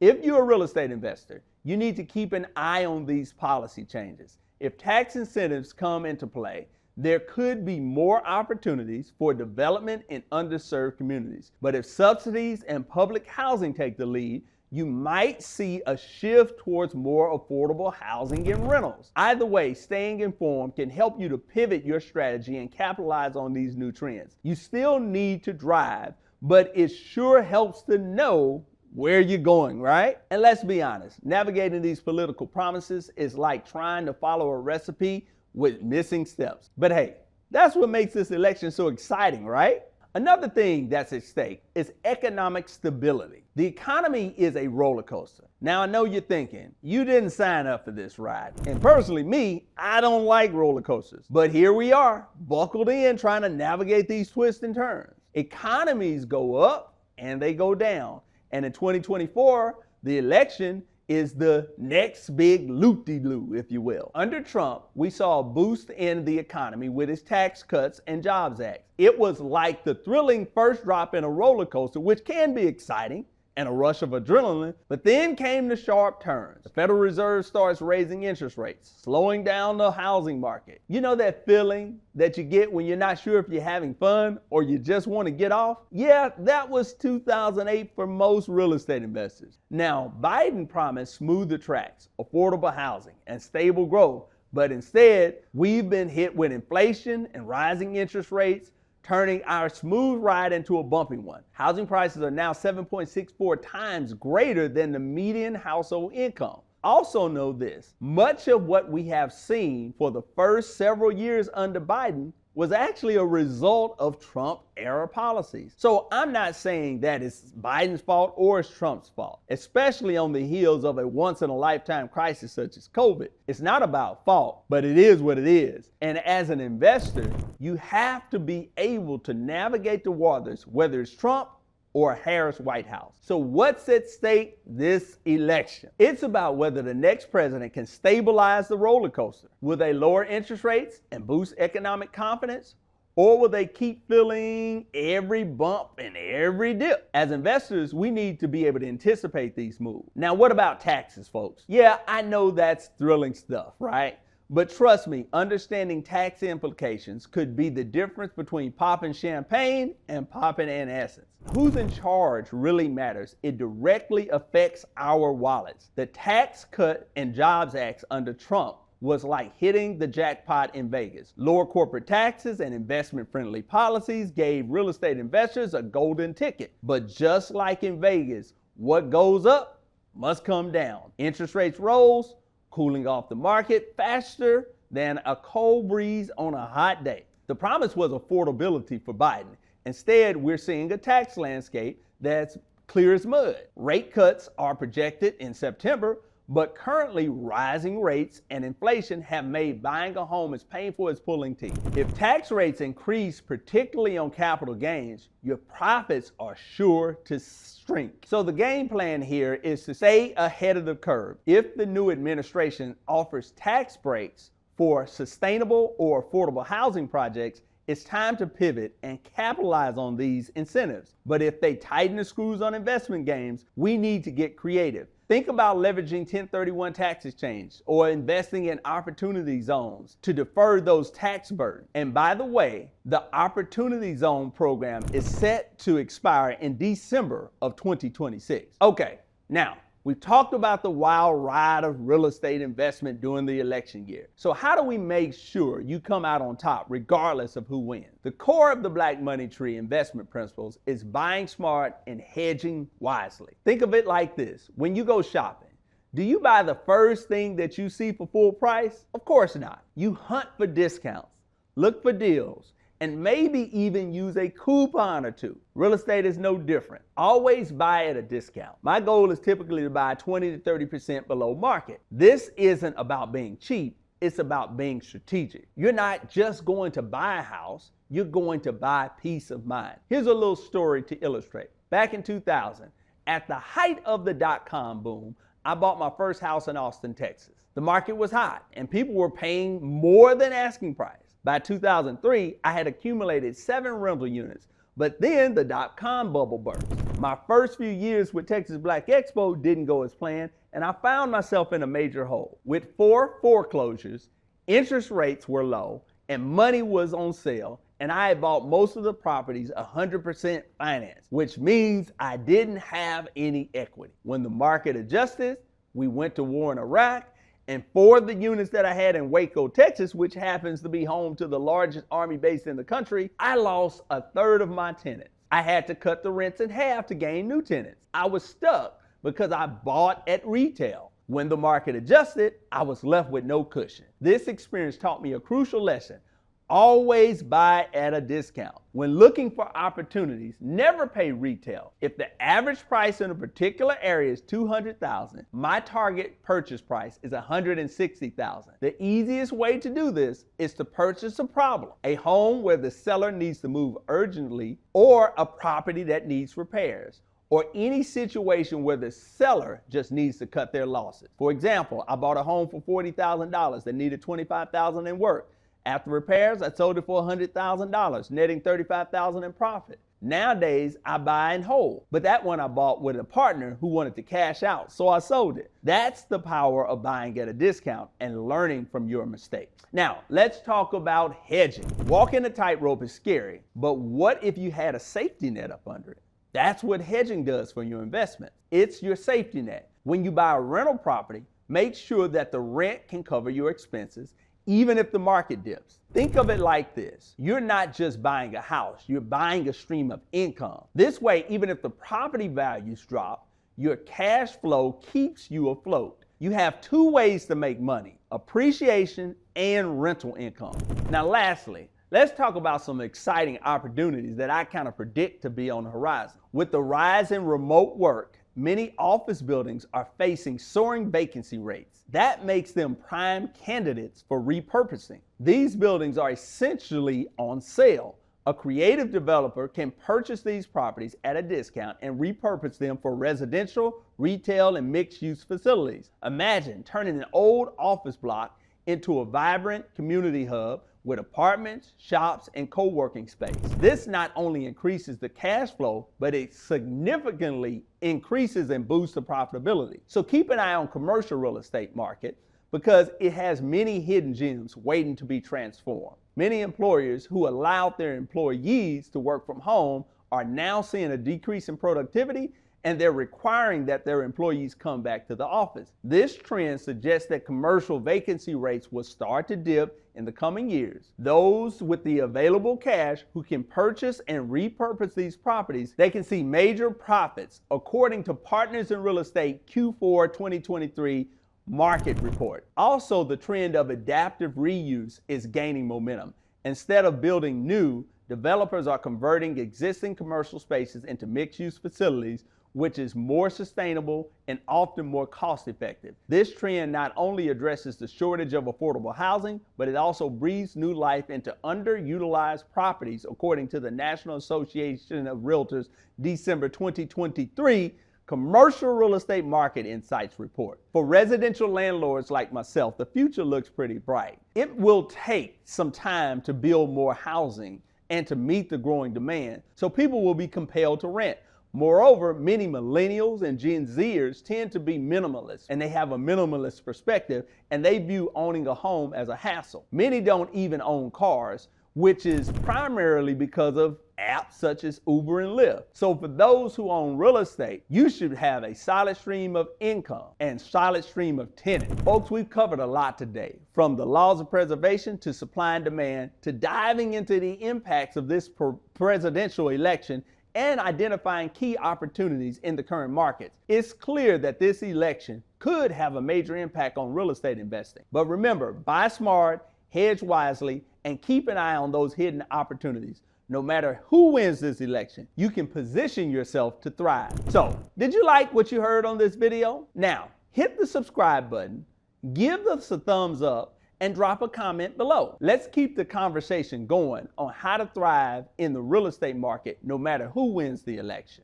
If you're a real estate investor, you need to keep an eye on these policy changes. If tax incentives come into play, there could be more opportunities for development in underserved communities. But if subsidies and public housing take the lead, you might see a shift towards more affordable housing and rentals. Either way, staying informed can help you to pivot your strategy and capitalize on these new trends. You still need to drive, but it sure helps to know where you're going, right? And let's be honest, navigating these political promises is like trying to follow a recipe with missing steps. But hey, that's what makes this election so exciting, right? Another thing that's at stake is economic stability. The economy is a roller coaster. Now I know you're thinking, you didn't sign up for this ride. And personally, me, I don't like roller coasters. But here we are, buckled in, trying to navigate these twists and turns. Economies go up and they go down. And in 2024, the election is the next big loop-de-loo, if you will. Under Trump, we saw a boost in the economy with his tax cuts and Jobs Act. It was like the thrilling first drop in a roller coaster, which can be exciting and a rush of adrenaline, but then came the sharp turns. The Federal Reserve starts raising interest rates, slowing down the housing market. You know that feeling that you get when you're not sure if you're having fun or you just want to get off? Yeah, that was 2008 for most real estate investors. Now, Biden promised smoother tracks, affordable housing, and stable growth, but instead, we've been hit with inflation and rising interest rates, turning our smooth ride into a bumpy one. Housing prices are now 7.64 times greater than the median household income. Also know this, much of what we have seen for the first several years under Biden was actually a result of Trump-era policies. So I'm not saying that it's Biden's fault or it's Trump's fault, especially on the heels of a once-in-a-lifetime crisis such as COVID. It's not about fault, but it is what it is. And as an investor, you have to be able to navigate the waters, whether it's Trump or a Harris White House. So what's at stake this election? It's about whether the next president can stabilize the roller coaster. Will they lower interest rates and boost economic confidence? Or will they keep feeling every bump and every dip? As investors, we need to be able to anticipate these moves. Now, what about taxes, folks? Yeah, I know that's thrilling stuff, right? But trust me, understanding tax implications could be the difference between popping champagne and popping an essence. Who's in charge really matters. It directly affects our wallets. The Tax Cut and Jobs Act under Trump was like hitting the jackpot in Vegas. Lower corporate taxes and investment-friendly policies gave real estate investors a golden ticket. But just like in Vegas, what goes up must come down. Interest rates rose, cooling off the market faster than a cold breeze on a hot day. The promise was affordability for Biden. Instead, we're seeing a tax landscape that's clear as mud. Rate cuts are projected in September, but currently rising rates and inflation have made buying a home as painful as pulling teeth. If tax rates increase, particularly on capital gains, your profits are sure to shrink. So the game plan here is to stay ahead of the curve. If the new administration offers tax breaks for sustainable or affordable housing projects, it's time to pivot and capitalize on these incentives. But if they tighten the screws on investment gains, we need to get creative. Think about leveraging 1031 tax exchange or investing in opportunity zones to defer those tax burdens. And by the way, the Opportunity Zone program is set to expire in December of 2026. Okay, now, we've talked about the wild ride of real estate investment during the election year. So how do we make sure you come out on top regardless of who wins? The core of the Black Money Tree investment principles is buying smart and hedging wisely. Think of it like this. When you go shopping, do you buy the first thing that you see for full price? Of course not. You hunt for discounts, look for deals, and maybe even use a coupon or two. Real estate is no different. Always buy at a discount. My goal is typically to buy 20 to 30% below market. This isn't about being cheap, it's about being strategic. You're not just going to buy a house, you're going to buy peace of mind. Here's a little story to illustrate. Back in 2000, at the height of the dot-com boom, I bought my first house in Austin, Texas. The market was hot and people were paying more than asking price. By 2003, I had accumulated 7 rental units, but then the dot-com bubble burst. My first few years with Texas Black Expo didn't go as planned, and I found myself in a major hole. With 4 foreclosures, interest rates were low, and money was on sale, and I had bought most of the properties 100% financed, which means I didn't have any equity. When the market adjusted, we went to war in Iraq, and 4 of the units that I had in Waco, Texas, which happens to be home to the largest Army base in the country, I lost 1/3 of my tenants. I had to cut the rents in half to gain new tenants. I was stuck because I bought at retail. When the market adjusted, I was left with no cushion. This experience taught me a crucial lesson. Always buy at a discount. When looking for opportunities, never pay retail. If the average price in a particular area is $200,000, my target purchase price is $160,000. The easiest way to do this is to purchase a problem, a home where the seller needs to move urgently, or a property that needs repairs, or any situation where the seller just needs to cut their losses. For example, I bought a home for $40,000 that needed $25,000 in work. After repairs, I sold it for $100,000, netting $35,000 in profit. Nowadays, I buy and hold, but that one I bought with a partner who wanted to cash out, so I sold it. That's the power of buying at a discount and learning from your mistakes. Now, let's talk about hedging. Walking a tightrope is scary, but what if you had a safety net up under it? That's what hedging does for your investment. It's your safety net. When you buy a rental property, make sure that the rent can cover your expenses, even if the market dips. Think of it like this. You're not just buying a house, you're buying a stream of income. This way, even if the property values drop, your cash flow keeps you afloat. You have 2 ways to make money: appreciation and rental income. Now, lastly, let's talk about some exciting opportunities that I kind of predict to be on the horizon. With the rise in remote work, many office buildings are facing soaring vacancy rates. That makes them prime candidates for repurposing. These buildings are essentially on sale. A creative developer can purchase these properties at a discount and repurpose them for residential, retail, and mixed-use facilities. Imagine turning an old office block into a vibrant community hub with apartments, shops, and co-working space. This not only increases the cash flow, but it significantly increases and boosts the profitability. So keep an eye on commercial real estate market because it has many hidden gems waiting to be transformed. Many employers who allowed their employees to work from home are now seeing a decrease in productivity, and they're requiring that their employees come back to the office. This trend suggests that commercial vacancy rates will start to dip in the coming years. Those with the available cash who can purchase and repurpose these properties, they can see major profits, according to Partners in Real Estate Q4 2023 market report. Also, the trend of adaptive reuse is gaining momentum. Instead of building new, developers are converting existing commercial spaces into mixed-use facilities, which is more sustainable and often more cost-effective. This trend not only addresses the shortage of affordable housing, but it also breathes new life into underutilized properties, according to the National Association of Realtors December 2023 Commercial Real Estate Market Insights report. For residential landlords like myself, the future looks pretty bright. It will take some time to build more housing and to meet the growing demand, so people will be compelled to rent. Moreover, many millennials and Gen Zers tend to be minimalists, and they have a minimalist perspective, and they view owning a home as a hassle. Many don't even own cars, which is primarily because of apps such as Uber and Lyft. So for those who own real estate, you should have a solid stream of income and solid stream of tenants. Folks, we've covered a lot today, from the laws of preservation to supply and demand, to diving into the impacts of this presidential election and identifying key opportunities in the current markets. It's clear that this election could have a major impact on real estate investing. But remember, buy smart, hedge wisely, and keep an eye on those hidden opportunities. No matter who wins this election, you can position yourself to thrive. So, did you like what you heard on this video? Now, hit the subscribe button, give us a thumbs up, and drop a comment below. Let's keep the conversation going on how to thrive in the real estate market no matter who wins the election.